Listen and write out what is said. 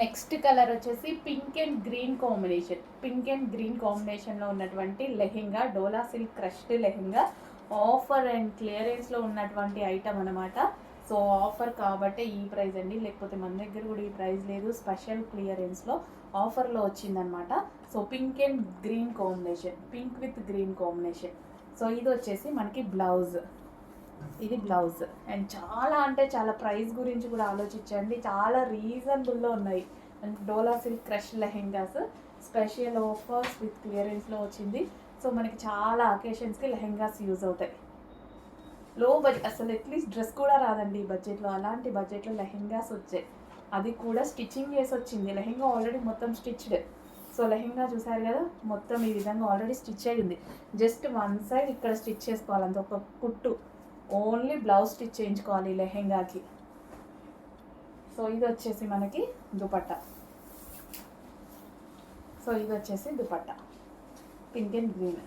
Next colour వచ్చేసి pink and green combination. Pink and green కాంబినేషన్లో ఉన్నటువంటి lehenga, Dola silk crushed lehenga. Offer and క్లియరెన్స్లో ఉన్నటువంటి ఐటమ్ అనమాట. సో ఆఫర్ కాబట్టి ఈ ప్రైస్ అండి, లేకపోతే మన దగ్గర కూడా ఈ ప్రైస్ లేదు. స్పెషల్ క్లియరెన్స్లో ఆఫర్లో వచ్చిందనమాట. So pink and green combination, pink with green combination. So ఇది వచ్చేసి మనకి బ్లౌజ్. ఇది బ్లౌజ్. అండ్ చాలా అంటే చాలా ప్రైస్ గురించి కూడా ఆలోచించండి, చాలా రీజనబుల్లో ఉన్నాయి. And Dola silk crush lehengas special offers with క్లియరెన్స్లో వచ్చింది. సో మనకి చాలా అకేషన్స్కి లెహెంగాస్ యూజ్ అవుతాయి. లో బడ్జెట్, అసలు అట్లీస్ట్ డ్రెస్ కూడా రాదండి ఈ బడ్జెట్లో. అలాంటి బడ్జెట్లో లెహెంగాస్ వచ్చాయి, అది కూడా స్టిచ్చింగ్ చేసి వచ్చింది. లెహెంగా ఆల్రెడీ మొత్తం స్టిచ్డ్. సో లెహెంగా చూసారు కదా, మొత్తం ఈ విధంగా ఆల్రెడీ స్టిచ్ అయ్యింది. జస్ట్ వన్ సైడ్ ఇక్కడ స్టిచ్ చేసుకోవాలి, అంత ఒక కుట్టు. ఓన్లీ బ్లౌజ్ స్టిచ్ చేయించుకోవాలి లెహెంగాకి. సో ఇది వచ్చేసి మనకి దుపట్టా. సో ఇది వచ్చేసి దుపట్టా పింక్ అండ్ గ్రీన్.